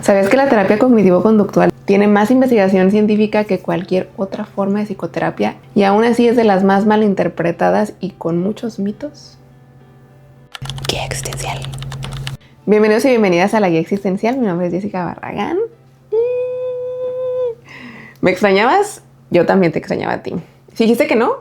¿Sabías que la terapia cognitivo-conductual tiene más investigación científica que cualquier otra forma de psicoterapia y aún así es de las más malinterpretadas y con muchos mitos? Guía existencial. Bienvenidos y bienvenidas a la Guía Existencial. Mi nombre es Jessica Barragán. ¿Me extrañabas? Yo también te extrañaba a ti. Si dijiste que no,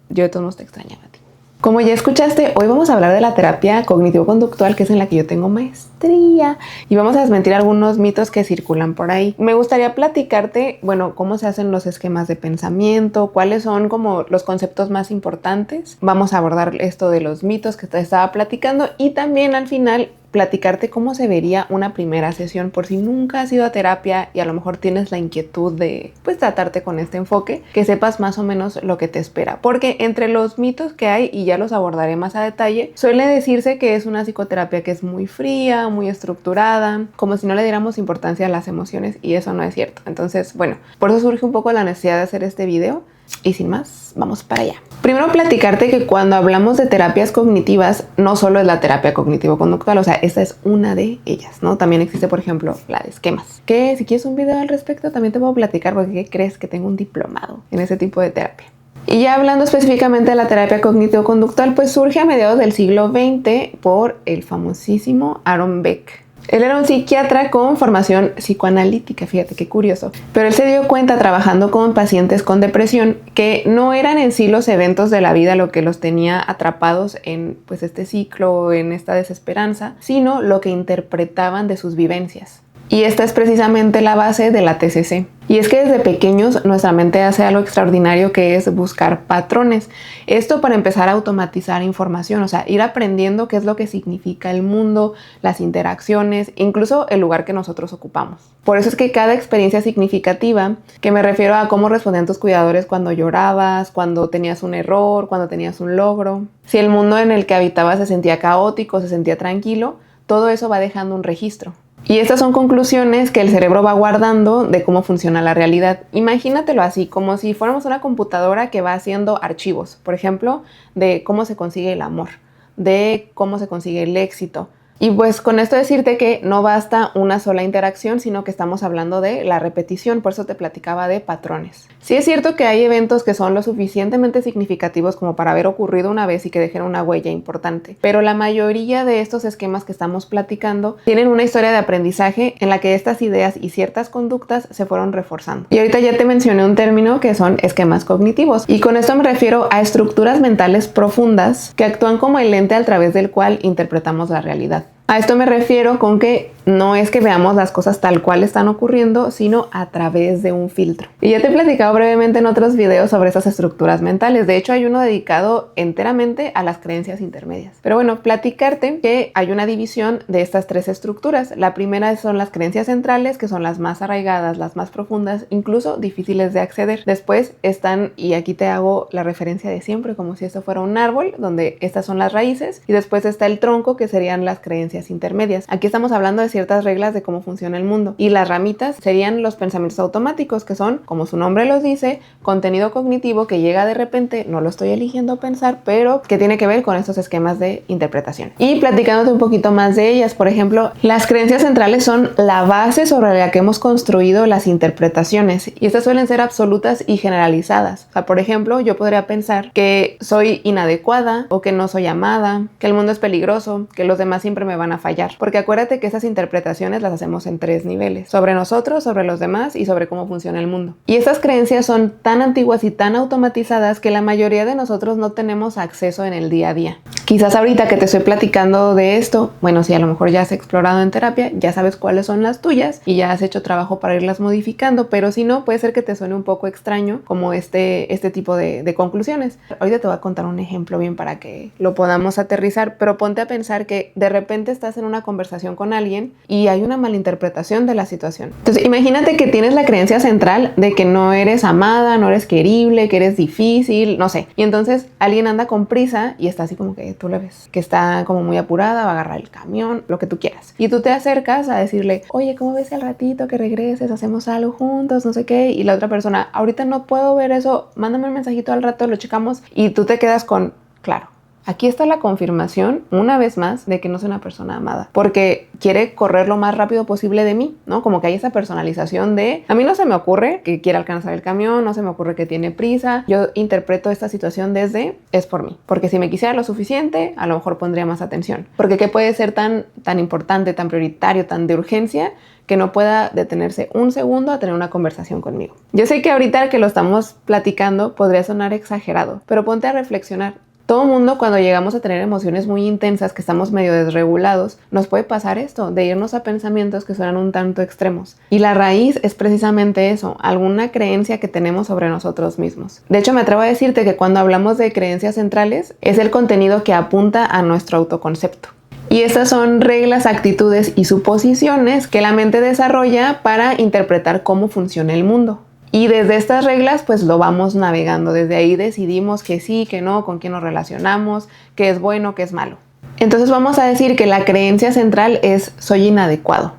yo de todos modos te extrañaba a ti. Como ya escuchaste, hoy vamos a hablar de la terapia cognitivo-conductual, que es en la que yo tengo maestría, y vamos a desmentir algunos mitos que circulan por ahí. Me gustaría platicarte, bueno, cómo se hacen los esquemas de pensamiento, cuáles son como los conceptos más importantes. Vamos a abordar esto de los mitos que te estaba platicando y también al final platicarte cómo se vería una primera sesión por si nunca has ido a terapia y a lo mejor tienes la inquietud de pues tratarte con este enfoque, que sepas más o menos lo que te espera. Porque entre los mitos que hay, y ya los abordaré más a detalle, suele decirse que es una psicoterapia que es muy fría, muy estructurada, como si no le diéramos importancia a las emociones, y eso no es cierto. Entonces, bueno, por eso surge un poco la necesidad de hacer este video. Y sin más, vamos para allá. Primero platicarte que cuando hablamos de terapias cognitivas, no solo es la terapia cognitivo-conductual, o sea, esta es una de ellas, ¿no? También existe, por ejemplo, la de esquemas. Que si quieres un video al respecto, también te puedo platicar porque ¿qué crees? Que tengo un diplomado en ese tipo de terapia. Y ya hablando específicamente de la terapia cognitivo-conductual, pues surge a mediados del siglo XX por el famosísimo Aaron Beck. Él era un psiquiatra con formación psicoanalítica, fíjate qué curioso. Pero él se dio cuenta trabajando con pacientes con depresión que no eran en sí los eventos de la vida lo que los tenía atrapados en pues este ciclo, en esta desesperanza, sino lo que interpretaban de sus vivencias. Y esta es precisamente la base de la TCC. Y es que desde pequeños nuestra mente hace algo extraordinario, que es buscar patrones. Esto para empezar a automatizar información, o sea, ir aprendiendo qué es lo que significa el mundo, las interacciones, incluso el lugar que nosotros ocupamos. Por eso es que cada experiencia significativa, que me refiero a cómo respondían tus cuidadores cuando llorabas, cuando tenías un error, cuando tenías un logro, si el mundo en el que habitabas se sentía caótico, se sentía tranquilo, todo eso va dejando un registro. Y estas son conclusiones que el cerebro va guardando de cómo funciona la realidad. Imagínatelo así, como si fuéramos una computadora que va haciendo archivos, por ejemplo, de cómo se consigue el amor, de cómo se consigue el éxito. Y pues con esto decirte que no basta una sola interacción, sino que estamos hablando de la repetición, por eso te platicaba de patrones. Sí es cierto que hay eventos que son lo suficientemente significativos como para haber ocurrido una vez y que dejen una huella importante, pero la mayoría de estos esquemas que estamos platicando tienen una historia de aprendizaje en la que estas ideas y ciertas conductas se fueron reforzando. Y ahorita ya te mencioné un término que son esquemas cognitivos, y con esto me refiero a estructuras mentales profundas que actúan como el lente a través del cual interpretamos la realidad. A esto me refiero con que no es que veamos las cosas tal cual están ocurriendo, sino a través de un filtro. Y ya te he platicado brevemente en otros videos sobre esas estructuras mentales. De hecho, hay uno dedicado enteramente a las creencias intermedias. Pero bueno, platicarte que hay una división de estas tres estructuras. La primera son las creencias centrales, que son las más arraigadas, las más profundas, incluso difíciles de acceder. Después están, y aquí te hago la referencia de siempre, como si esto fuera un árbol, donde estas son las raíces, y después está el tronco, que serían las creencias intermedias. Aquí estamos hablando de ciertas reglas de cómo funciona el mundo, y las ramitas serían los pensamientos automáticos, que son, como su nombre los dice, contenido cognitivo que llega de repente, no lo estoy eligiendo pensar, pero que tiene que ver con estos esquemas de interpretación. Y platicándote un poquito más de ellas, por ejemplo, las creencias centrales son la base sobre la que hemos construido las interpretaciones, y estas suelen ser absolutas y generalizadas. O sea, por ejemplo, yo podría pensar que soy inadecuada, o que no soy amada, que el mundo es peligroso, que los demás siempre me van a fallar, porque acuérdate que esas interpretaciones las hacemos en tres niveles: sobre nosotros, sobre los demás y sobre cómo funciona el mundo. Y estas creencias son tan antiguas y tan automatizadas que la mayoría de nosotros no tenemos acceso en el día a día. Quizás ahorita que te estoy platicando de esto, bueno, si a lo mejor ya has explorado en terapia, ya sabes cuáles son las tuyas y ya has hecho trabajo para irlas modificando, pero si no, puede ser que te suene un poco extraño como este tipo de conclusiones. Ahorita te voy a contar un ejemplo bien para que lo podamos aterrizar, pero ponte a pensar que de repente estás en una conversación con alguien y hay una malinterpretación de la situación. Entonces, imagínate que tienes la creencia central de que no eres amada, no eres querible, que eres difícil, no sé. Y entonces alguien anda con prisa y está así como que tú le ves, que está como muy apurada, va a agarrar el camión, lo que tú quieras. Y tú te acercas a decirle, oye, ¿cómo ves al ratito que regreses? Hacemos algo juntos, no sé qué. Y la otra persona, ahorita no puedo ver eso, mándame un mensajito al rato, lo checamos. Y tú te quedas con, claro, Aquí está la confirmación, una vez más, de que no soy una persona amada, porque quiere correr lo más rápido posible de mí, ¿no? Como que hay esa personalización de, a mí no se me ocurre que quiera alcanzar el camión, no se me ocurre que tiene prisa. Yo interpreto esta situación desde, es por mí, porque si me quisiera lo suficiente, a lo mejor pondría más atención, porque ¿qué puede ser tan importante, tan prioritario, tan de urgencia, que no pueda detenerse un segundo a tener una conversación conmigo? Yo sé que ahorita que lo estamos platicando podría sonar exagerado, pero ponte a reflexionar. Todo mundo, cuando llegamos a tener emociones muy intensas, que estamos medio desregulados, nos puede pasar esto, de irnos a pensamientos que suenan un tanto extremos. Y la raíz es precisamente eso, alguna creencia que tenemos sobre nosotros mismos. De hecho, me atrevo a decirte que cuando hablamos de creencias centrales, es el contenido que apunta a nuestro autoconcepto. Y estas son reglas, actitudes y suposiciones que la mente desarrolla para interpretar cómo funciona el mundo. Y desde estas reglas pues lo vamos navegando, desde ahí decidimos que sí, que no, con quién nos relacionamos, qué es bueno, qué es malo. Entonces vamos a decir que la creencia central es soy inadecuado.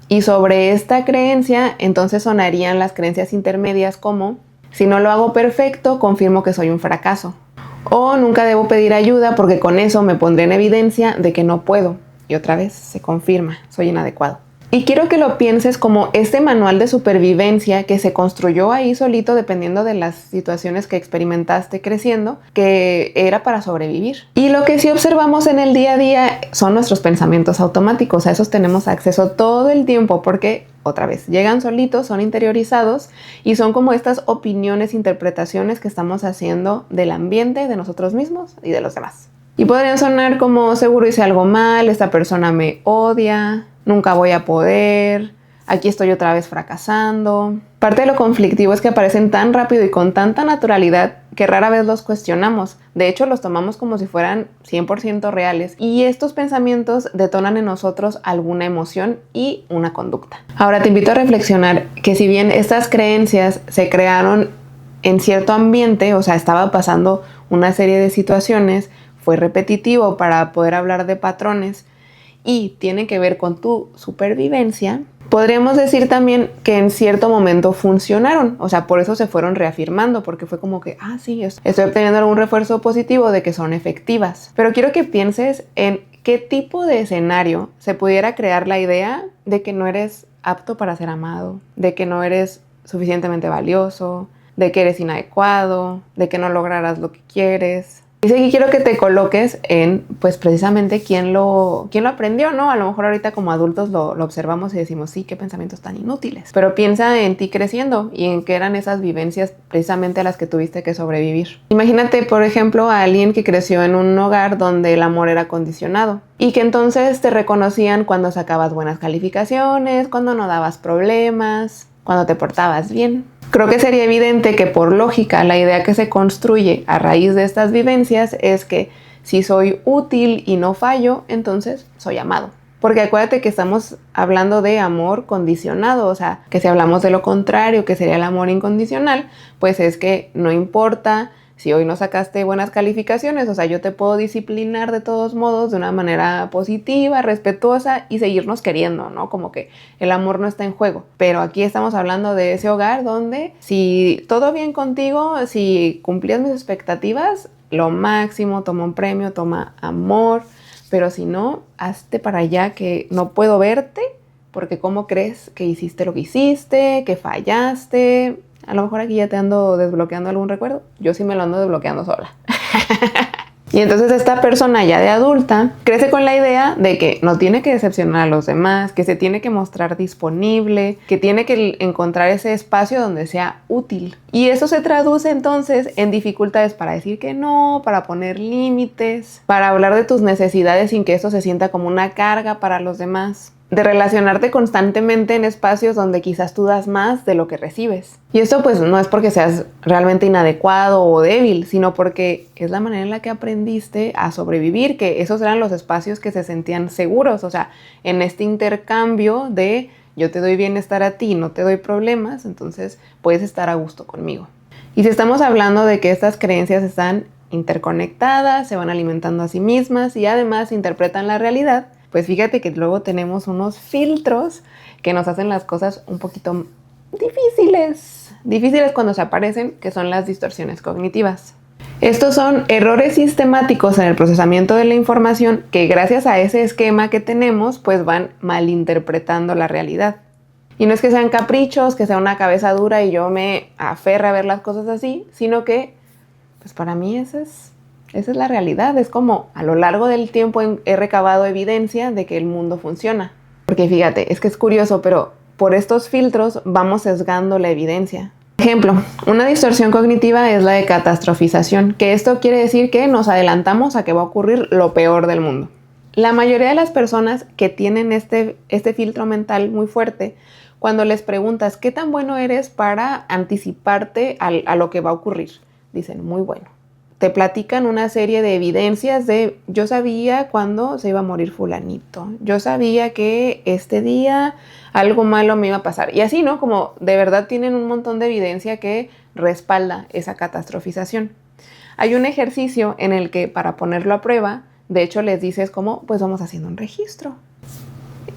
Y sobre esta creencia entonces sonarían las creencias intermedias como si no lo hago perfecto, confirmo que soy un fracaso. O nunca debo pedir ayuda porque con eso me pondré en evidencia de que no puedo. Y otra vez se confirma, soy inadecuado. Y quiero que lo pienses como este manual de supervivencia que se construyó ahí solito dependiendo de las situaciones que experimentaste creciendo, que era para sobrevivir. Y lo que sí observamos en el día a día son nuestros pensamientos automáticos. A esos tenemos acceso todo el tiempo porque, otra vez, llegan solitos, son interiorizados y son como estas opiniones, interpretaciones que estamos haciendo del ambiente, de nosotros mismos y de los demás. Y podrían sonar como seguro hice algo mal, esta persona me odia, nunca voy a poder, aquí estoy otra vez fracasando. Parte de lo conflictivo es que aparecen tan rápido y con tanta naturalidad que rara vez los cuestionamos. De hecho, los tomamos como si fueran 100% reales. Y estos pensamientos detonan en nosotros alguna emoción y una conducta. Ahora te invito a reflexionar que si bien estas creencias se crearon en cierto ambiente, o sea, estaba pasando una serie de situaciones, fue repetitivo para poder hablar de patrones y tiene que ver con tu supervivencia, podríamos decir también que en cierto momento funcionaron, o sea, por eso se fueron reafirmando, porque fue como que, sí, estoy obteniendo algún refuerzo positivo de que son efectivas. Pero quiero que pienses en qué tipo de escenario se pudiera crear la idea de que no eres apto para ser amado, de que no eres suficientemente valioso, de que eres inadecuado, de que no lograrás lo que quieres. Y sí, quiero que te coloques en, pues precisamente quién lo aprendió, ¿no? A lo mejor ahorita como adultos lo observamos y decimos, sí, qué pensamientos tan inútiles. Pero piensa en ti creciendo y en qué eran esas vivencias precisamente a las que tuviste que sobrevivir. Imagínate, por ejemplo, a alguien que creció en un hogar donde el amor era condicionado y que entonces te reconocían cuando sacabas buenas calificaciones, cuando no dabas problemas, cuando te portabas bien. Creo que sería evidente que por lógica la idea que se construye a raíz de estas vivencias es que si soy útil y no fallo, entonces soy amado. Porque acuérdate que estamos hablando de amor condicionado, o sea, que si hablamos de lo contrario, que sería el amor incondicional, pues es que no importa si hoy no sacaste buenas calificaciones, o sea, yo te puedo disciplinar de todos modos de una manera positiva, respetuosa y seguirnos queriendo, ¿no? Como que el amor no está en juego. Pero aquí estamos hablando de ese hogar donde si todo bien contigo, si cumplías mis expectativas, lo máximo, toma un premio, toma amor, pero si no, hazte para allá que no puedo verte porque ¿cómo crees que hiciste lo que hiciste, que fallaste? A lo mejor aquí ya te ando desbloqueando algún recuerdo. Yo sí me lo ando desbloqueando sola. Y entonces esta persona ya de adulta crece con la idea de que no tiene que decepcionar a los demás, que se tiene que mostrar disponible, que tiene que encontrar ese espacio donde sea útil. Y eso se traduce entonces en dificultades para decir que no, para poner límites, para hablar de tus necesidades sin que eso se sienta como una carga para los demás, de relacionarte constantemente en espacios donde quizás tú das más de lo que recibes. Y esto pues no es porque seas realmente inadecuado o débil, sino porque es la manera en la que aprendiste a sobrevivir, que esos eran los espacios que se sentían seguros, o sea, en este intercambio de yo te doy bienestar a ti, no te doy problemas, entonces puedes estar a gusto conmigo. Y si estamos hablando de que estas creencias están interconectadas, se van alimentando a sí mismas y además interpretan la realidad, pues fíjate que luego tenemos unos filtros que nos hacen las cosas un poquito difíciles cuando se aparecen, que son las distorsiones cognitivas. Estos son errores sistemáticos en el procesamiento de la información que gracias a ese esquema que tenemos, pues van malinterpretando la realidad. Y no es que sean caprichos, que sea una cabeza dura y yo me aferre a ver las cosas así, sino que, pues para mí esa es la realidad. Es como a lo largo del tiempo he recabado evidencia de que el mundo funciona. Porque fíjate, es que es curioso, pero por estos filtros vamos sesgando la evidencia. Ejemplo, una distorsión cognitiva es la de catastrofización, que esto quiere decir que nos adelantamos a que va a ocurrir lo peor del mundo. La mayoría de las personas que tienen este filtro mental muy fuerte, cuando les preguntas qué tan bueno eres para anticiparte a lo que va a ocurrir, dicen muy bueno. Te platican una serie de evidencias de yo sabía cuándo se iba a morir fulanito, yo sabía que este día algo malo me iba a pasar. Y así, ¿no? Como de verdad tienen un montón de evidencia que respalda esa catastrofización. Hay un ejercicio en el que para ponerlo a prueba, de hecho les dices como, pues vamos haciendo un registro.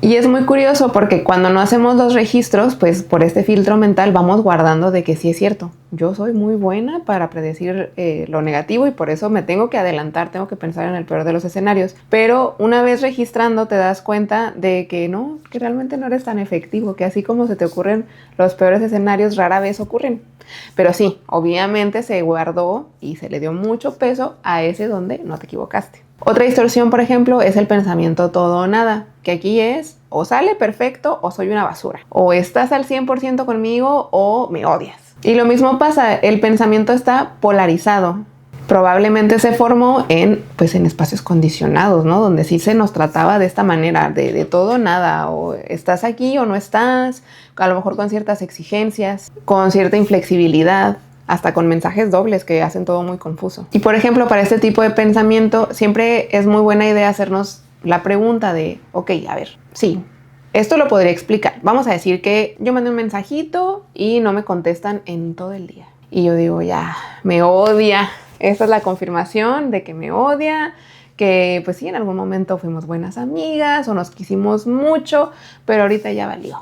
Y es muy curioso porque cuando no hacemos los registros, pues por este filtro mental vamos guardando de que sí es cierto. Yo soy muy buena para predecir lo negativo y por eso me tengo que adelantar, tengo que pensar en el peor de los escenarios. Pero una vez registrando te das cuenta de que no, que realmente no eres tan efectivo, que así como se te ocurren los peores escenarios, rara vez ocurren. Pero sí, obviamente se guardó y se le dio mucho peso a ese donde no te equivocaste. Otra distorsión, por ejemplo, es el pensamiento todo o nada, que aquí es o sale perfecto o soy una basura. O estás al 100% conmigo o me odias. Y lo mismo pasa, el pensamiento está polarizado. Probablemente se formó en espacios condicionados, ¿no? Donde sí se nos trataba de esta manera, de todo o nada, o estás aquí o no estás, a lo mejor con ciertas exigencias, con cierta inflexibilidad, hasta con mensajes dobles que hacen todo muy confuso. Y por ejemplo, para este tipo de pensamiento, siempre es muy buena idea hacernos la pregunta de, ok, a ver, sí, esto lo podría explicar. Vamos a decir que yo mandé un mensajito y no me contestan en todo el día. Y yo digo, ya, me odia. Esta es la confirmación de que me odia, que pues sí, en algún momento fuimos buenas amigas o nos quisimos mucho, pero ahorita ya valió.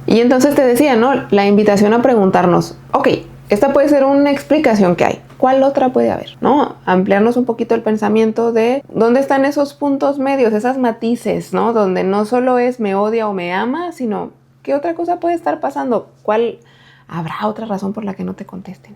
Y entonces te decía, ¿no? La invitación a preguntarnos, ok, esta puede ser una explicación que hay. ¿Cuál otra puede haber? ¿No? Ampliarnos un poquito el pensamiento de dónde están esos puntos medios, esas matices, ¿no? Donde no solo es me odia o me ama, sino ¿qué otra cosa puede estar pasando? ¿Cuál habrá otra razón por la que no te contesten?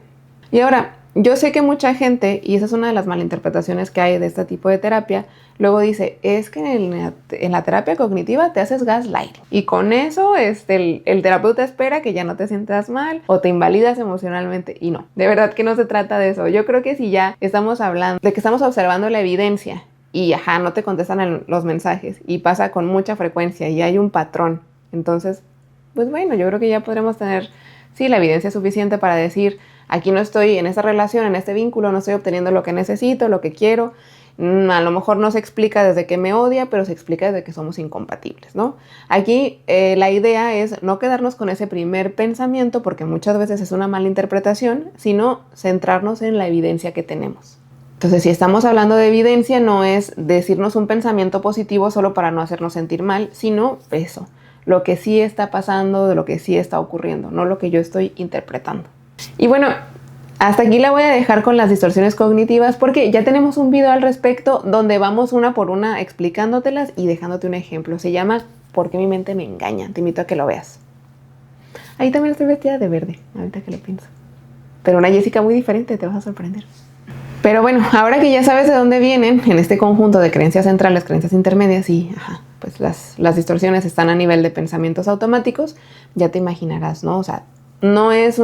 Y ahora, yo sé que mucha gente, y esa es una de las malinterpretaciones que hay de este tipo de terapia, luego dice, es que en la terapia cognitiva te haces gaslighting. Y con eso el terapeuta espera que ya no te sientas mal o te invalidas emocionalmente. Y no, de verdad que no se trata de eso. Yo creo que si ya estamos hablando de que estamos observando la evidencia y no te contestan los mensajes y pasa con mucha frecuencia y hay un patrón, entonces, pues bueno, yo creo que ya podremos tener, sí, la evidencia suficiente para decir, aquí no estoy en esta relación, en este vínculo, no estoy obteniendo lo que necesito, lo que quiero. A lo mejor no se explica desde que me odia, pero se explica desde que somos incompatibles, ¿no? Aquí la idea es no quedarnos con ese primer pensamiento, porque muchas veces es una mala interpretación, sino centrarnos en la evidencia que tenemos. Entonces, si estamos hablando de evidencia, no es decirnos un pensamiento positivo solo para no hacernos sentir mal, sino eso, lo que sí está pasando, de lo que sí está ocurriendo, no lo que yo estoy interpretando. Y bueno, hasta aquí la voy a dejar con las distorsiones cognitivas porque ya tenemos un video al respecto donde vamos una por una explicándotelas y dejándote un ejemplo. Se llama ¿Por qué mi mente me engaña? Te invito a que lo veas. Ahí también estoy vestida de verde, ahorita que lo pienso. Pero una Jessica muy diferente, te vas a sorprender. Pero bueno, ahora que ya sabes de dónde vienen, en este conjunto de creencias centrales, creencias intermedias y pues las distorsiones están a nivel de pensamientos automáticos, ya te imaginarás, ¿no? O sea, no es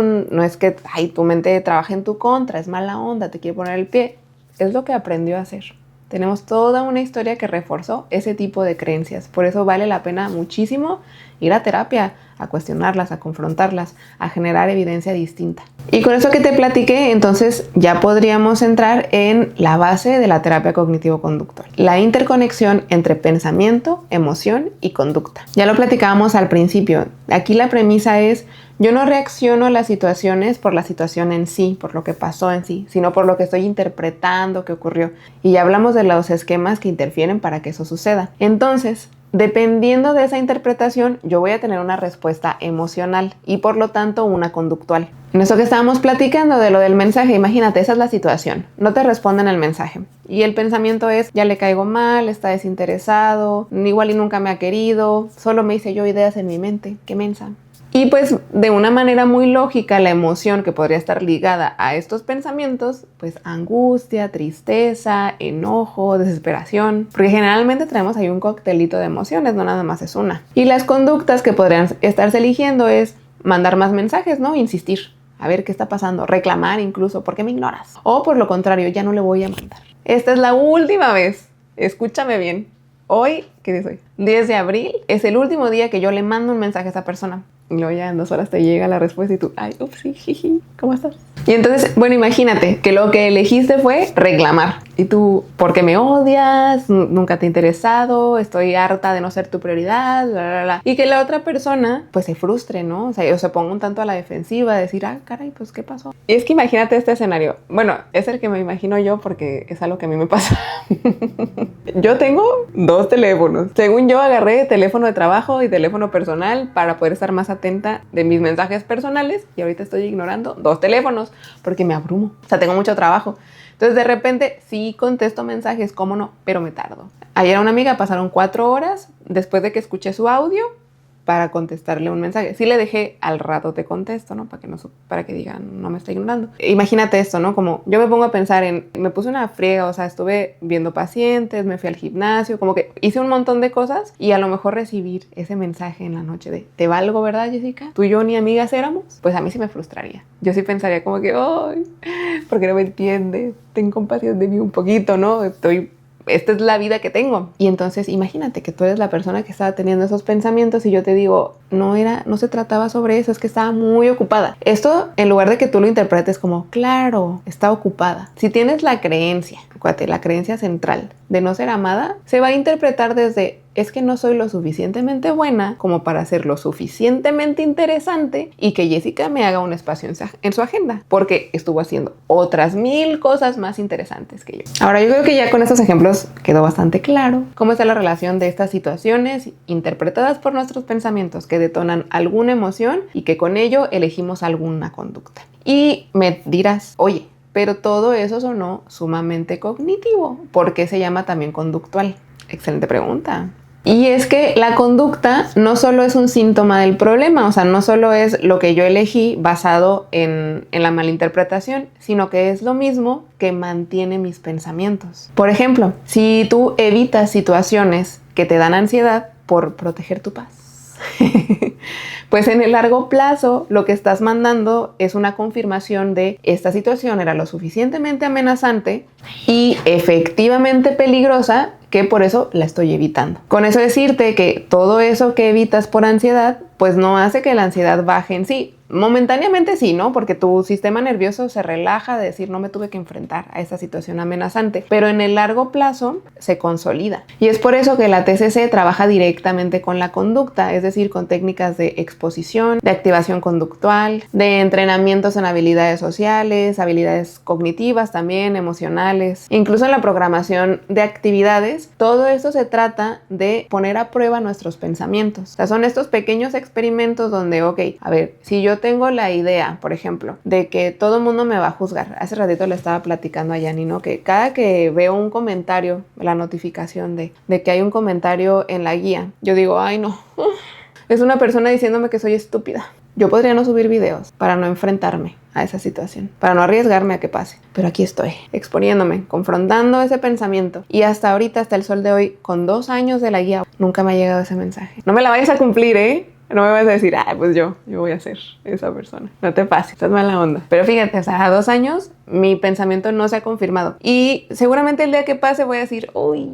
que tu mente trabaja en tu contra, es mala onda, te quiere poner el pie. Es lo que aprendió a hacer. Tenemos toda una historia que reforzó ese tipo de creencias. Por eso vale la pena muchísimo ir a terapia, a cuestionarlas, a confrontarlas, a generar evidencia distinta. Y con eso que te platiqué, entonces ya podríamos entrar en la base de la terapia cognitivo-conductual. La interconexión entre pensamiento, emoción y conducta. Ya lo platicábamos al principio. Aquí la premisa es, yo no reacciono a las situaciones por la situación en sí, por lo que pasó en sí, sino por lo que estoy interpretando que ocurrió. Y ya hablamos de los esquemas que interfieren para que eso suceda. Entonces, dependiendo de esa interpretación, yo voy a tener una respuesta emocional y por lo tanto una conductual. En eso que estábamos platicando de lo del mensaje, imagínate, esa es la situación. No te responden el mensaje. Y el pensamiento es, ya le caigo mal, está desinteresado, igual y nunca me ha querido, solo me hice yo ideas en mi mente, qué mensa. Y pues de una manera muy lógica, la emoción que podría estar ligada a estos pensamientos, pues angustia, tristeza, enojo, desesperación, porque generalmente traemos ahí un coctelito de emociones, no nada más es una. Y las conductas que podrían estarse eligiendo es mandar más mensajes, ¿no? Insistir, a ver qué está pasando, reclamar incluso, ¿por qué me ignoras? O por lo contrario, ya no le voy a mandar. Esta es la última vez, escúchame bien. Hoy, ¿qué día es hoy? 10 de abril es el último día que yo le mando un mensaje a esa persona. Y luego ya en 2 horas te llega la respuesta y tú, ay, ups, jiji, ¿cómo estás? Y entonces, bueno, imagínate que lo que elegiste fue reclamar. Y tú, ¿por qué me odias? Nunca te he interesado, estoy harta de no ser tu prioridad, bla, bla, bla. Y que la otra persona, pues se frustre, ¿no? O sea, o se ponga un tanto a la defensiva, de decir, ah, caray, pues, ¿qué pasó? Y es que imagínate este escenario. Bueno, es el que me imagino yo porque es algo que a mí me pasa. Yo tengo 2 teléfonos. Según yo, agarré teléfono de trabajo y teléfono personal para poder estar más atenta de mis mensajes personales y ahorita estoy ignorando 2 teléfonos porque me abrumo. O sea, tengo mucho trabajo. Entonces, de repente, sí contesto mensajes, cómo no, pero me tardo. Ayer a una amiga pasaron 4 horas después de que escuché su audio para contestarle un mensaje. Sí le dejé al rato te contesto, ¿no? Para que digan, no me está ignorando. Imagínate esto, ¿no? Como yo me pongo a pensar me puse una friega, o sea, estuve viendo pacientes, me fui al gimnasio, como que hice un montón de cosas y a lo mejor recibir ese mensaje en la noche de, ¿te valgo, verdad, Jessica? ¿Tú y yo ni amigas éramos? Pues a mí sí me frustraría. Yo sí pensaría como que, ay, ¿por qué no me entiendes? Ten compasión de mí un poquito, ¿no? Esta es la vida que tengo. Y entonces imagínate que tú eres la persona que estaba teniendo esos pensamientos y yo te digo, no se trataba sobre eso, es que estaba muy ocupada. Esto, en lugar de que tú lo interpretes como, claro, está ocupada. Si tienes la creencia, acuérdate, la creencia central de no ser amada, se va a interpretar desde, es que no soy lo suficientemente buena como para ser lo suficientemente interesante y que Jessica me haga un espacio en su agenda, porque estuvo haciendo otras 1000 cosas más interesantes que yo. Ahora, yo creo que ya con estos ejemplos quedó bastante claro cómo está la relación de estas situaciones interpretadas por nuestros pensamientos que detonan alguna emoción y que con ello elegimos alguna conducta. Y me dirás, oye, pero todo eso sonó sumamente cognitivo. ¿Por qué se llama también conductual? Excelente pregunta. Y es que la conducta no solo es un síntoma del problema, o sea, no solo es lo que yo elegí basado en la malinterpretación, sino que es lo mismo que mantiene mis pensamientos. Por ejemplo, si tú evitas situaciones que te dan ansiedad por proteger tu paz, pues en el largo plazo lo que estás mandando es una confirmación de esta situación era lo suficientemente amenazante y efectivamente peligrosa que por eso la estoy evitando. Con eso decirte que todo eso que evitas por ansiedad, pues no hace que la ansiedad baje en sí. Momentáneamente sí, ¿no? Porque tu sistema nervioso se relaja de decir no me tuve que enfrentar a esta situación amenazante, pero en el largo plazo se consolida. Y es por eso que la TCC trabaja directamente con la conducta, es decir, con técnicas de exposición, de activación conductual, de entrenamientos en habilidades sociales, habilidades cognitivas también, emocionales, incluso en la programación de actividades. Todo esto se trata de poner a prueba nuestros pensamientos. O sea, son estos pequeños experimentos donde, ok, a ver, si yo tengo la idea, por ejemplo, de que todo el mundo me va a juzgar. Hace ratito le estaba platicando a Yani, ¿no? Que cada que veo un comentario, la notificación de que hay un comentario en la guía, yo digo, ay no, es una persona diciéndome que soy estúpida. Yo podría no subir videos para no enfrentarme a esa situación, para no arriesgarme a que pase. Pero aquí estoy, exponiéndome, confrontando ese pensamiento. Y hasta ahorita, hasta el sol de hoy, con 2 años de la guía, nunca me ha llegado ese mensaje. No me la vayas a cumplir, ¿eh? No me vas a decir, pues yo voy a ser esa persona. No te pases, estás mala onda. Pero fíjate, o sea, a 2 años mi pensamiento no se ha confirmado. Y seguramente el día que pase voy a decir, uy,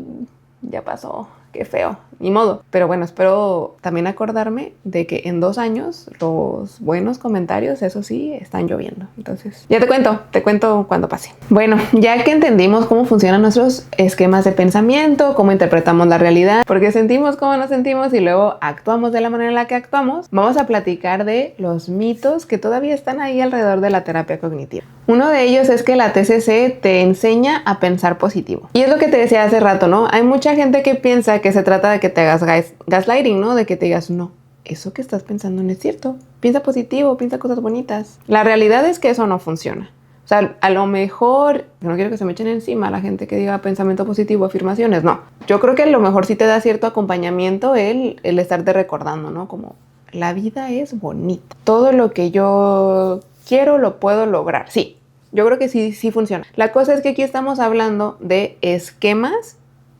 ya pasó, qué feo, ni modo. Pero bueno, espero también acordarme de que en 2 años los buenos comentarios, eso sí, están lloviendo. Entonces, ya te cuento cuando pase. Bueno, ya que entendimos cómo funcionan nuestros esquemas de pensamiento, cómo interpretamos la realidad, porque sentimos cómo nos sentimos y luego actuamos de la manera en la que actuamos, vamos a platicar de los mitos que todavía están ahí alrededor de la terapia cognitiva. Uno de ellos es que la TCC te enseña a pensar positivo. Y es lo que te decía hace rato, ¿no? Hay mucha gente que piensa que se trata de que que te hagas gaslighting, ¿no? De que te digas, no, eso que estás pensando no es cierto. Piensa positivo, piensa cosas bonitas. La realidad es que eso no funciona. O sea, a lo mejor, no quiero que se me echen encima la gente que diga pensamiento positivo, afirmaciones, no. Yo creo que a lo mejor sí te da cierto acompañamiento el estarte recordando, ¿no? Como la vida es bonita. Todo lo que yo quiero lo puedo lograr. Sí, yo creo que sí funciona. La cosa es que aquí estamos hablando de esquemas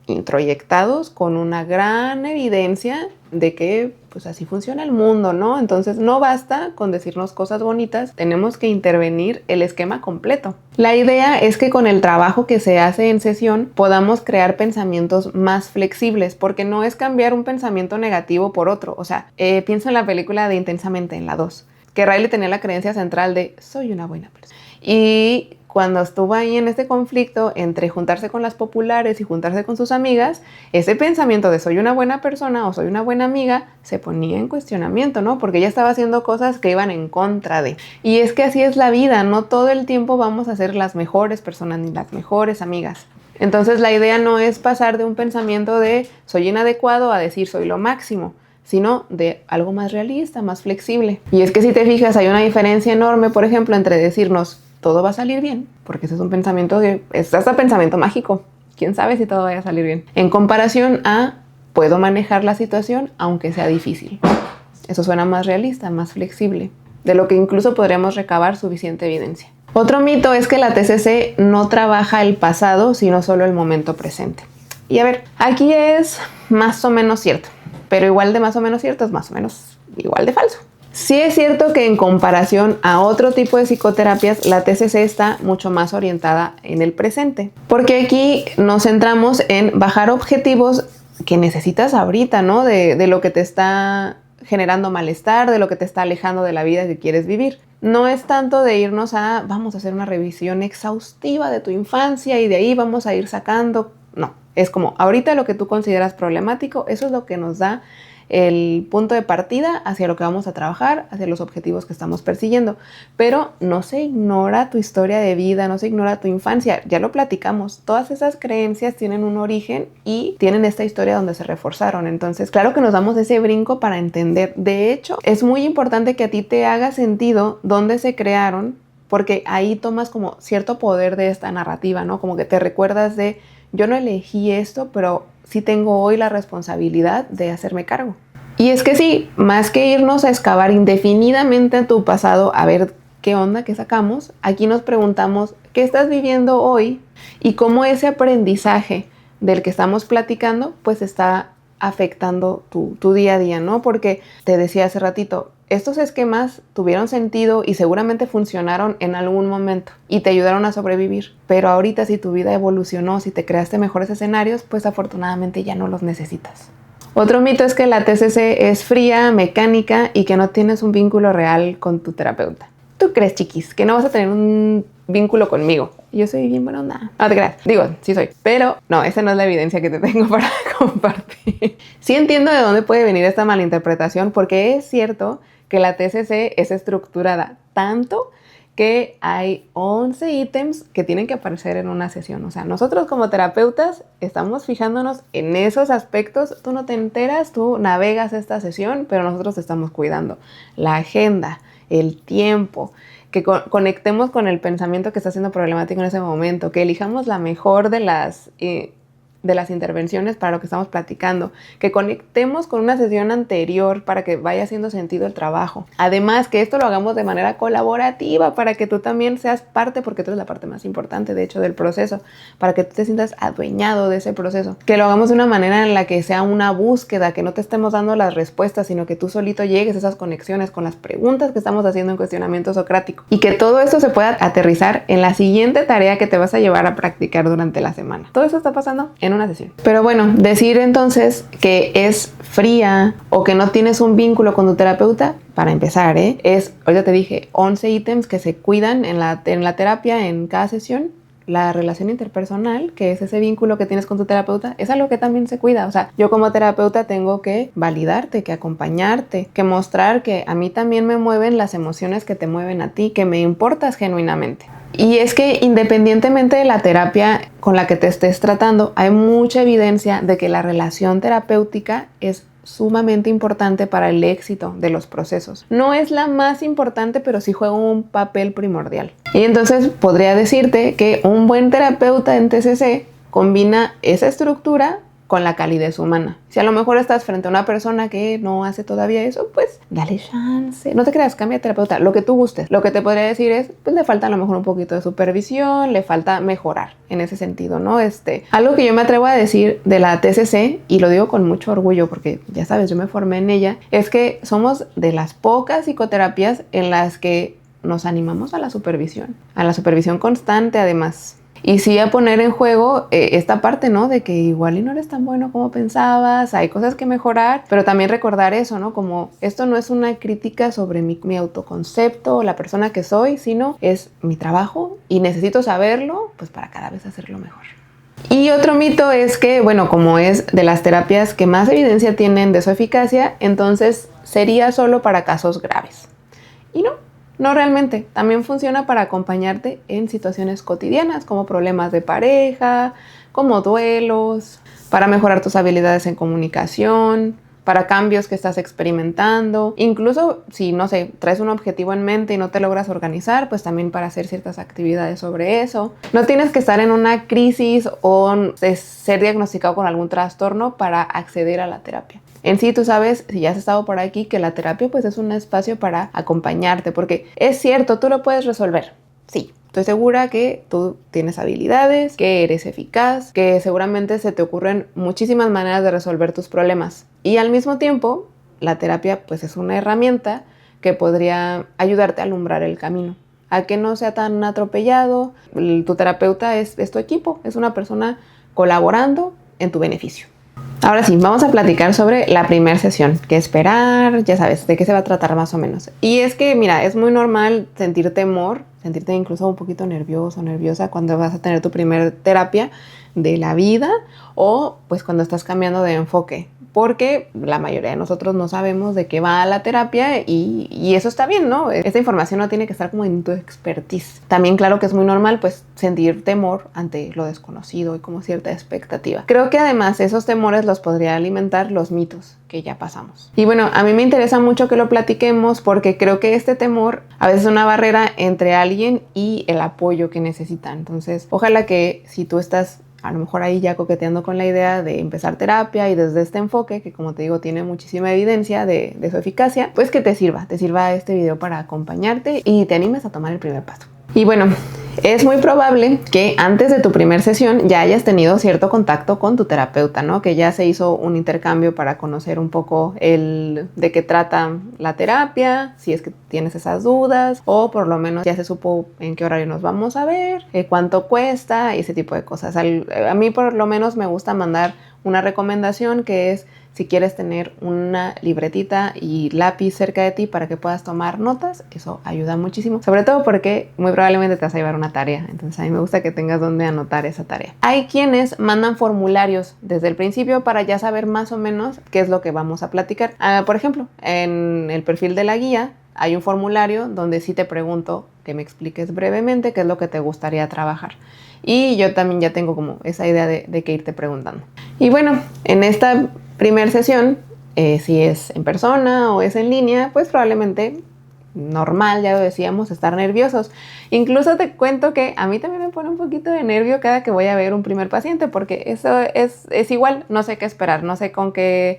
introyectados con una gran evidencia de que pues así funciona el mundo, ¿no? Entonces no basta con decirnos cosas bonitas, tenemos que intervenir el esquema completo. La idea es que con el trabajo que se hace en sesión podamos crear pensamientos más flexibles, porque no es cambiar un pensamiento negativo por otro. O sea, pienso en la película de Intensamente, en la 2, que Riley tenía la creencia central de soy una buena persona. Y cuando estuvo ahí en este conflicto entre juntarse con las populares y juntarse con sus amigas, ese pensamiento de soy una buena persona o soy una buena amiga se ponía en cuestionamiento, ¿no? Porque ella estaba haciendo cosas que iban en contra de. Y es que así es la vida, no todo el tiempo vamos a ser las mejores personas ni las mejores amigas. Entonces la idea no es pasar de un pensamiento de soy inadecuado a decir soy lo máximo, sino de algo más realista, más flexible. Y es que si te fijas, hay una diferencia enorme, por ejemplo, entre decirnos todo va a salir bien, porque ese es un pensamiento que es hasta pensamiento mágico. ¿Quién sabe si todo vaya a salir bien? En comparación a puedo manejar la situación aunque sea difícil. Eso suena más realista, más flexible, de lo que incluso podríamos recabar suficiente evidencia. Otro mito es que la TCC no trabaja el pasado, sino solo el momento presente. Y a ver, aquí es más o menos cierto, pero igual de más o menos cierto es más o menos igual de falso. Sí es cierto que en comparación a otro tipo de psicoterapias, la TCC está mucho más orientada en el presente, porque aquí nos centramos en bajar objetivos que necesitas ahorita, ¿no? De lo que te está generando malestar, de lo que te está alejando de la vida que quieres vivir. No es tanto de irnos a, vamos a hacer una revisión exhaustiva de tu infancia y de ahí vamos a ir sacando. No, es como ahorita lo que tú consideras problemático, eso es lo que nos da el punto de partida hacia lo que vamos a trabajar, hacia los objetivos que estamos persiguiendo. Pero no se ignora tu historia de vida, no se ignora tu infancia, ya lo platicamos. Todas esas creencias tienen un origen y tienen esta historia donde se reforzaron. Entonces, claro que nos damos ese brinco para entender. De hecho, es muy importante que a ti te haga sentido dónde se crearon, porque ahí tomas como cierto poder de esta narrativa, ¿no? Como que te recuerdas de, yo no elegí esto, pero sí tengo hoy la responsabilidad de hacerme cargo. Y es que sí, más que irnos a excavar indefinidamente en tu pasado a ver qué onda, qué sacamos, aquí nos preguntamos qué estás viviendo hoy y cómo ese aprendizaje del que estamos platicando pues está afectando tu día a día, ¿no? Porque te decía hace ratito, estos esquemas tuvieron sentido y seguramente funcionaron en algún momento y te ayudaron a sobrevivir. Pero ahorita si tu vida evolucionó, si te creaste mejores escenarios, pues afortunadamente ya no los necesitas. Otro mito es que la TCC es fría, mecánica y que no tienes un vínculo real con tu terapeuta. ¿Tú crees, chiquis, que no vas a tener un vínculo conmigo? Yo soy bien buena onda. No te creas. Digo, sí soy. Pero no, esa no es la evidencia que te tengo para compartir. Sí entiendo de dónde puede venir esta malinterpretación, porque es cierto que la TCC es estructurada tanto que hay 11 ítems que tienen que aparecer en una sesión. O sea, nosotros como terapeutas estamos fijándonos en esos aspectos. Tú no te enteras, tú navegas esta sesión, pero nosotros te estamos cuidando. La agenda, el tiempo, que conectemos con el pensamiento que está siendo problemático en ese momento, que elijamos la mejor de las intervenciones para lo que estamos platicando, que conectemos con una sesión anterior para que vaya haciendo sentido el trabajo. Además, que esto lo hagamos de manera colaborativa para que tú también seas parte, porque tú eres la parte más importante, de hecho, del proceso, para que tú te sientas adueñado de ese proceso. Que lo hagamos de una manera en la que sea una búsqueda, que no te estemos dando las respuestas, sino que tú solito llegues a esas conexiones con las preguntas que estamos haciendo en cuestionamiento socrático. Y que todo esto se pueda aterrizar en la siguiente tarea que te vas a llevar a practicar durante la semana. Todo eso está pasando en una sesión. Pero bueno, decir entonces que es fría o que no tienes un vínculo con tu terapeuta, para empezar, ahorita te dije 11 ítems que se cuidan en la terapia en cada sesión. La relación interpersonal, que es ese vínculo que tienes con tu terapeuta, es algo que también se cuida. O sea, yo como terapeuta tengo que validarte, que acompañarte, que mostrar que a mí también me mueven las emociones que te mueven a ti, que me importas genuinamente. Y es que independientemente de la terapia con la que te estés tratando, hay mucha evidencia de que la relación terapéutica es sumamente importante para el éxito de los procesos. No es la más importante, pero sí juega un papel primordial. Y entonces podría decirte que un buen terapeuta en TCC combina esa estructura con la calidez humana. Si a lo mejor estás frente a una persona que no hace todavía eso, pues dale chance. No te creas, cambia de terapeuta, lo que tú gustes. Lo que te podría decir es, pues le falta a lo mejor un poquito de supervisión, le falta mejorar en ese sentido, ¿no? Algo que yo me atrevo a decir de la TCC, y lo digo con mucho orgullo porque ya sabes, yo me formé en ella, es que somos de las pocas psicoterapias en las que nos animamos a la supervisión constante además. Y sí a poner en juego esta parte, ¿no? De que igual y no eres tan bueno como pensabas, hay cosas que mejorar, pero también recordar eso, ¿no? Como esto no es una crítica sobre mi autoconcepto o la persona que soy, sino es mi trabajo y necesito saberlo, pues para cada vez hacerlo mejor. Y otro mito es que, bueno, como es de las terapias que más evidencia tienen de su eficacia, entonces sería solo para casos graves. Y no realmente. También funciona para acompañarte en situaciones cotidianas como problemas de pareja, como duelos, para mejorar tus habilidades en comunicación, para cambios que estás experimentando. Incluso si, no sé, traes un objetivo en mente y no te logras organizar, pues también para hacer ciertas actividades sobre eso. No tienes que estar en una crisis o ser diagnosticado con algún trastorno para acceder a la terapia. En sí, tú sabes, si ya has estado por aquí, que la terapia pues es un espacio para acompañarte, porque es cierto, tú lo puedes resolver. Sí, estoy segura que tú tienes habilidades, que eres eficaz, que seguramente se te ocurren muchísimas maneras de resolver tus problemas. Y al mismo tiempo, la terapia pues es una herramienta que podría ayudarte a alumbrar el camino, a que no sea tan atropellado. Tu terapeuta es tu equipo, es una persona colaborando en tu beneficio. Ahora sí, vamos a platicar sobre la primera sesión, qué esperar, ya sabes, de qué se va a tratar más o menos. Y es que, mira, es muy normal sentir temor, sentirte incluso un poquito nervioso, nerviosa cuando vas a tener tu primer terapia de la vida o pues cuando estás cambiando de enfoque, porque la mayoría de nosotros no sabemos de qué va la terapia y eso está bien, ¿no? Esta información no tiene que estar como en tu expertise. También claro que es muy normal pues sentir temor ante lo desconocido y como cierta expectativa. Creo que además esos temores los podría alimentar los mitos que ya pasamos. Y bueno, a mí me interesa mucho que lo platiquemos porque creo que este temor a veces es una barrera entre alguien y el apoyo que necesita. Entonces, ojalá que si tú estás a lo mejor ahí ya coqueteando con la idea de empezar terapia y desde este enfoque, que como te digo tiene muchísima evidencia de su eficacia, pues que te sirva este video para acompañarte y te animes a tomar el primer paso. Y bueno, es muy probable que antes de tu primer sesión ya hayas tenido cierto contacto con tu terapeuta, ¿no? Que ya se hizo un intercambio para conocer un poco de qué trata la terapia, si es que tienes esas dudas, o por lo menos ya se supo en qué horario nos vamos a ver, cuánto cuesta, ese tipo de cosas. A mí por lo menos me gusta mandar una recomendación que es si quieres tener una libretita y lápiz cerca de ti para que puedas tomar notas, eso ayuda muchísimo, sobre todo porque muy probablemente te vas a llevar una tarea, entonces a mí me gusta que tengas donde anotar esa tarea. Hay quienes mandan formularios desde el principio para ya saber más o menos qué es lo que vamos a platicar. Por ejemplo, en el perfil de la guía hay un formulario donde sí te pregunto que me expliques brevemente qué es lo que te gustaría trabajar. Y yo también ya tengo como esa idea de que irte preguntando. Y bueno, en esta primera sesión, si es en persona o es en línea, pues probablemente normal, ya lo decíamos, estar nerviosos. Incluso te cuento que a mí también me pone un poquito de nervio cada que voy a ver un primer paciente, porque eso es igual, no sé qué esperar, no sé con qué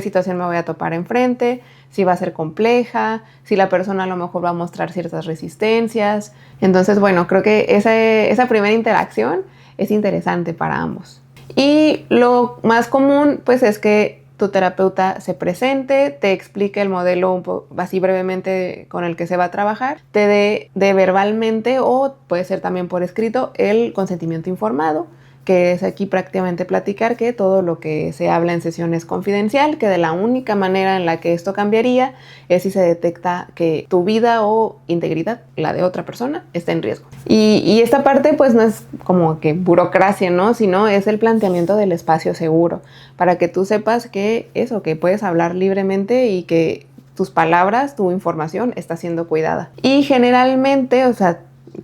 situación me voy a topar enfrente, si va a ser compleja, si la persona a lo mejor va a mostrar ciertas resistencias. Entonces, bueno, creo que esa primera interacción es interesante para ambos. Y lo más común, pues, es que tu terapeuta se presente, te explique el modelo así brevemente con el que se va a trabajar, te dé verbalmente o puede ser también por escrito el consentimiento informado, que es aquí prácticamente platicar que todo lo que se habla en sesión es confidencial, que de la única manera en la que esto cambiaría es si se detecta que tu vida o integridad, la de otra persona, está en riesgo. Y esta parte pues no es como que burocracia, ¿no? Sino es el planteamiento del espacio seguro, para que tú sepas que puedes hablar libremente y que tus palabras, tu información está siendo cuidada. Y generalmente,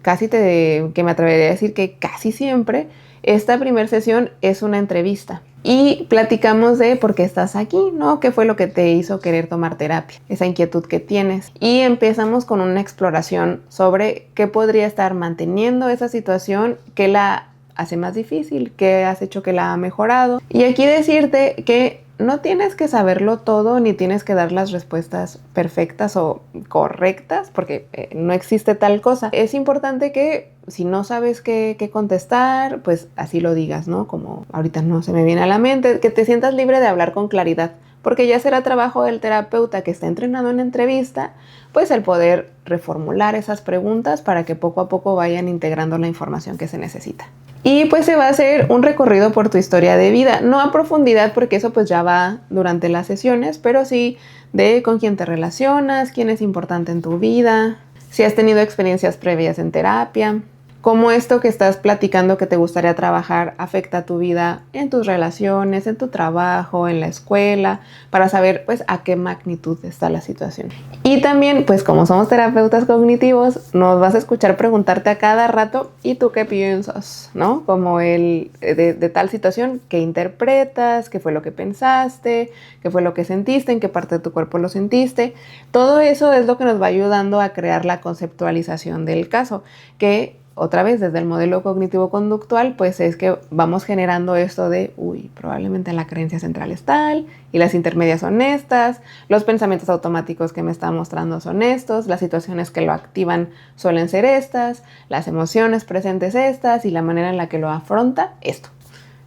que me atrevería a decir que casi siempre, esta primera sesión es una entrevista. Y platicamos de por qué estás aquí, ¿no? ¿Qué fue lo que te hizo querer tomar terapia? Esa inquietud que tienes. Y empezamos con una exploración sobre qué podría estar manteniendo esa situación, qué la hace más difícil, qué has hecho que la ha mejorado. Y aquí decirte que no tienes que saberlo todo ni tienes que dar las respuestas perfectas o correctas porque no existe tal cosa. Es importante que si no sabes qué contestar, pues así lo digas, ¿no? Como ahorita no se me viene a la mente, que te sientas libre de hablar con claridad, porque ya será trabajo del terapeuta que está entrenado en entrevista, pues el poder reformular esas preguntas para que poco a poco vayan integrando la información que se necesita. Y pues se va a hacer un recorrido por tu historia de vida, no a profundidad porque eso pues ya va durante las sesiones, pero sí de con quién te relacionas, quién es importante en tu vida, si has tenido experiencias previas en terapia, cómo esto que estás platicando que te gustaría trabajar afecta a tu vida en tus relaciones, en tu trabajo, en la escuela, para saber pues a qué magnitud está la situación. Y también pues como somos terapeutas cognitivos, nos vas a escuchar preguntarte a cada rato ¿y tú qué piensas? ¿No? Como de tal situación, ¿qué interpretas? ¿Qué fue lo que pensaste? ¿Qué fue lo que sentiste? ¿En qué parte de tu cuerpo lo sentiste? Todo eso es lo que nos va ayudando a crear la conceptualización del caso, que otra vez desde el modelo cognitivo-conductual, pues es que vamos generando esto de, probablemente la creencia central es tal, y las intermedias son estas, los pensamientos automáticos que me están mostrando son estos, las situaciones que lo activan suelen ser estas, las emociones presentes estas, y la manera en la que lo afronta, esto.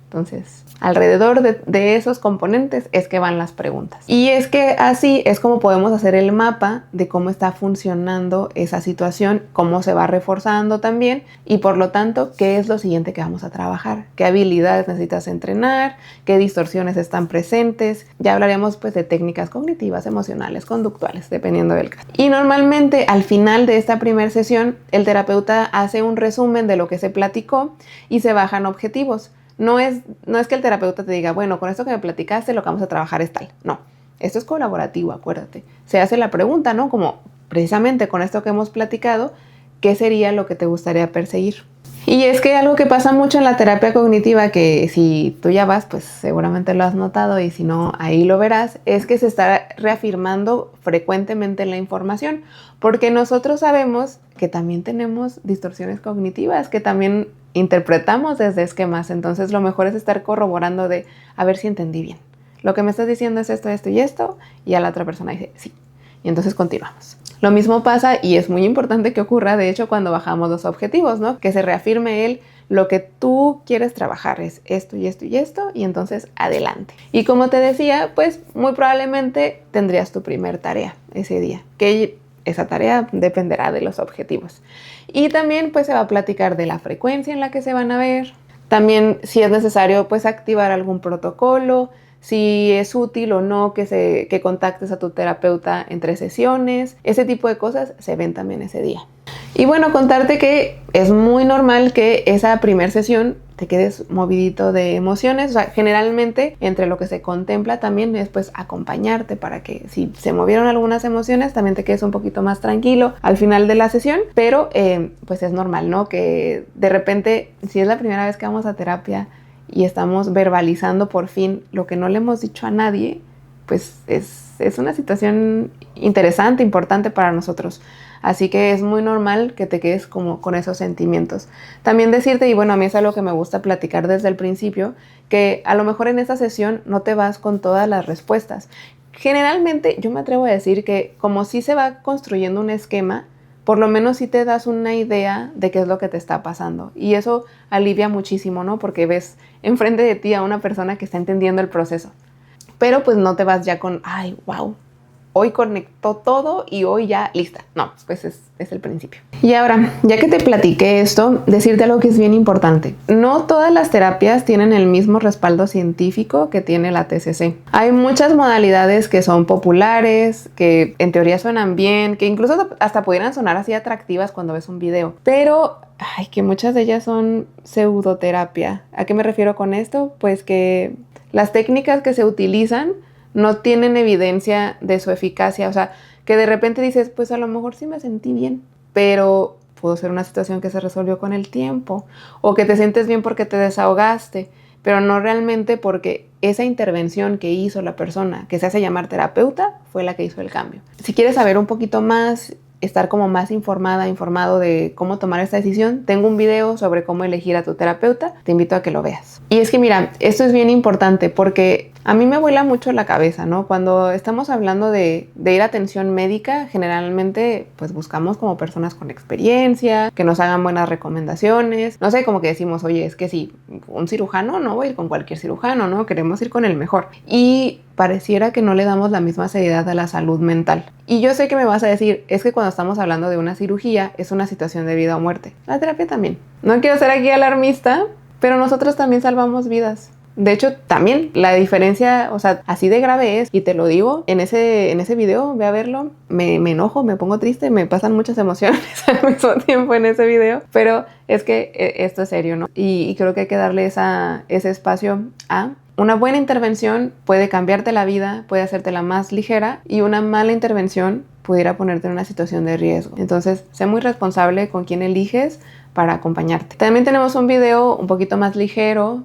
Entonces, alrededor de esos componentes es que van las preguntas. Y es que así es como podemos hacer el mapa de cómo está funcionando esa situación, cómo se va reforzando también y por lo tanto, qué es lo siguiente que vamos a trabajar, qué habilidades necesitas entrenar, qué distorsiones están presentes. Ya hablaremos pues de técnicas cognitivas, emocionales, conductuales, dependiendo del caso. Y normalmente al final de esta primera sesión, el terapeuta hace un resumen de lo que se platicó y se bajan objetivos. No es que el terapeuta te diga, bueno, con esto que me platicaste lo que vamos a trabajar es tal. No, esto es colaborativo, acuérdate. Se hace la pregunta, ¿no? Como precisamente con esto que hemos platicado, ¿qué sería lo que te gustaría perseguir? Y es que algo que pasa mucho en la terapia cognitiva, que si tú ya vas, pues seguramente lo has notado y si no, ahí lo verás, es que se está reafirmando frecuentemente la información, porque nosotros sabemos que también tenemos distorsiones cognitivas, que también interpretamos desde esquemas, entonces lo mejor es estar corroborando de a ver si entendí bien. Lo que me estás diciendo es esto, esto y esto, y a la otra persona dice sí. Y entonces continuamos. Lo mismo pasa y es muy importante que ocurra, de hecho, cuando bajamos los objetivos, ¿no? Que se reafirme lo que tú quieres trabajar es esto y esto y esto, y entonces adelante. Y como te decía, pues muy probablemente tendrías tu primer tarea ese día, que esa tarea dependerá de los objetivos. Y también pues se va a platicar de la frecuencia en la que se van a ver. También si es necesario pues activar algún protocolo, si es útil o no que contactes a tu terapeuta entre sesiones. Ese tipo de cosas se ven también ese día. Y bueno, contarte que es muy normal que esa primera sesión te quedes movidito de emociones. O sea, generalmente entre lo que se contempla también es pues acompañarte para que si se movieron algunas emociones también te quedes un poquito más tranquilo al final de la sesión. Pero pues es normal, ¿no? Que de repente, si es la primera vez que vamos a terapia y estamos verbalizando por fin lo que no le hemos dicho a nadie, pues es una situación interesante, importante para nosotros. Así que es muy normal que te quedes como con esos sentimientos. También decirte, y bueno, a mí es algo que me gusta platicar desde el principio, que a lo mejor en esta sesión no te vas con todas las respuestas. Generalmente yo me atrevo a decir que como sí se va construyendo un esquema, por lo menos sí te das una idea de qué es lo que te está pasando. Y eso alivia muchísimo, ¿no? Porque ves enfrente de ti a una persona que está entendiendo el proceso. Pero pues no te vas ya con, ay, wow, hoy conectó todo y hoy ya lista. No, pues es el principio. Y ahora, ya que te platiqué esto, decirte algo que es bien importante. No todas las terapias tienen el mismo respaldo científico que tiene la TCC. Hay muchas modalidades que son populares, que en teoría suenan bien, que incluso hasta pudieran sonar así atractivas cuando ves un video. Pero, que muchas de ellas son pseudoterapia. ¿A qué me refiero con esto? Pues que las técnicas que se utilizan no tienen evidencia de su eficacia, o sea, que de repente dices, pues a lo mejor sí me sentí bien, pero pudo ser una situación que se resolvió con el tiempo, o que te sientes bien porque te desahogaste, pero no realmente porque esa intervención que hizo la persona que se hace llamar terapeuta fue la que hizo el cambio. Si quieres saber un poquito más, estar como más informado de cómo tomar esta decisión, tengo un video sobre cómo elegir a tu terapeuta, te invito a que lo veas. Y es que mira, esto es bien importante porque a mí me vuela mucho la cabeza, ¿no? Cuando estamos hablando de ir a atención médica, generalmente pues buscamos como personas con experiencia, que nos hagan buenas recomendaciones, no sé, como que decimos, oye, es que si un cirujano, no voy a ir con cualquier cirujano, ¿no? Queremos ir con el mejor. Y pareciera que no le damos la misma seriedad a la salud mental. Y yo sé que me vas a decir, es que cuando estamos hablando de una cirugía, es una situación de vida o muerte. La terapia también. No quiero ser aquí alarmista, pero nosotros también salvamos vidas. De hecho, también la diferencia, o sea, así de grave es, y te lo digo, en ese video, ve a verlo, me enojo, me pongo triste, me pasan muchas emociones al mismo tiempo en ese video, pero es que esto es serio, ¿no? Y creo que hay que darle ese espacio a... Una buena intervención puede cambiarte la vida, puede hacértela más ligera, y una mala intervención pudiera ponerte en una situación de riesgo. Entonces, sé muy responsable con quién eliges para acompañarte. También tenemos un video un poquito más ligero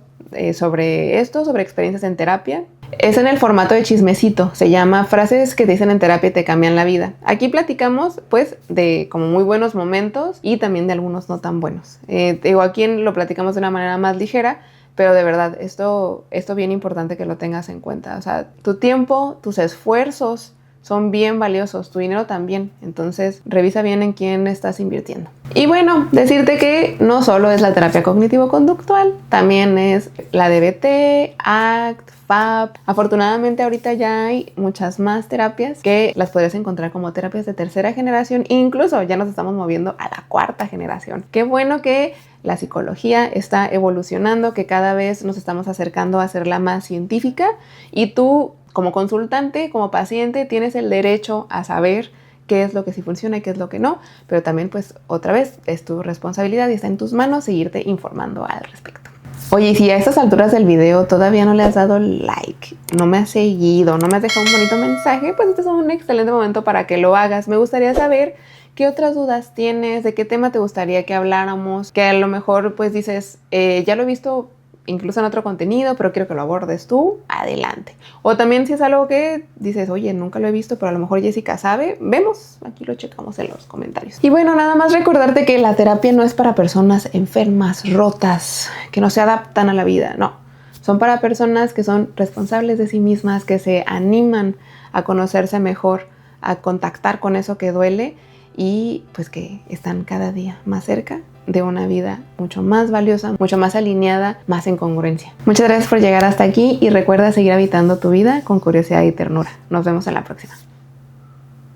sobre esto, sobre experiencias en terapia. Es en el formato de chismecito, se llama Frases que te dicen en terapia y te cambian la vida. Aquí platicamos pues de como muy buenos momentos y también de algunos no tan buenos. Digo, aquí lo platicamos de una manera más ligera, pero de verdad, esto bien importante que lo tengas en cuenta. O sea, tu tiempo, tus esfuerzos son bien valiosos, tu dinero también. Entonces, revisa bien en quién estás invirtiendo. Y bueno, decirte que no solo es la terapia cognitivo-conductual, también es la DBT, ACT, FAP. Afortunadamente ahorita ya hay muchas más terapias que las podrías encontrar como terapias de tercera generación. Incluso ya nos estamos moviendo a la cuarta generación. Qué bueno que la psicología está evolucionando, que cada vez nos estamos acercando a hacerla más científica, y tú como consultante, como paciente, tienes el derecho a saber qué es lo que sí funciona y qué es lo que no, pero también pues otra vez es tu responsabilidad y está en tus manos seguirte informando al respecto. Oye, y si a estas alturas del video todavía no le has dado like, no me has seguido, no me has dejado un bonito mensaje, pues este es un excelente momento para que lo hagas. Me gustaría saber qué otras dudas tienes, de qué tema te gustaría que habláramos, que a lo mejor pues dices, ya lo he visto incluso en otro contenido, pero quiero que lo abordes tú, adelante. O también si es algo que dices, oye, nunca lo he visto, pero a lo mejor Jessica sabe, vemos, aquí lo checamos en los comentarios. Y bueno, nada más recordarte que la terapia no es para personas enfermas, rotas, que no se adaptan a la vida, no. Son para personas que son responsables de sí mismas, que se animan a conocerse mejor, a contactar con eso que duele y pues que están cada día más cerca de una vida mucho más valiosa, mucho más alineada, más en congruencia. Muchas gracias por llegar hasta aquí y recuerda seguir habitando tu vida con curiosidad y ternura. Nos vemos en la próxima.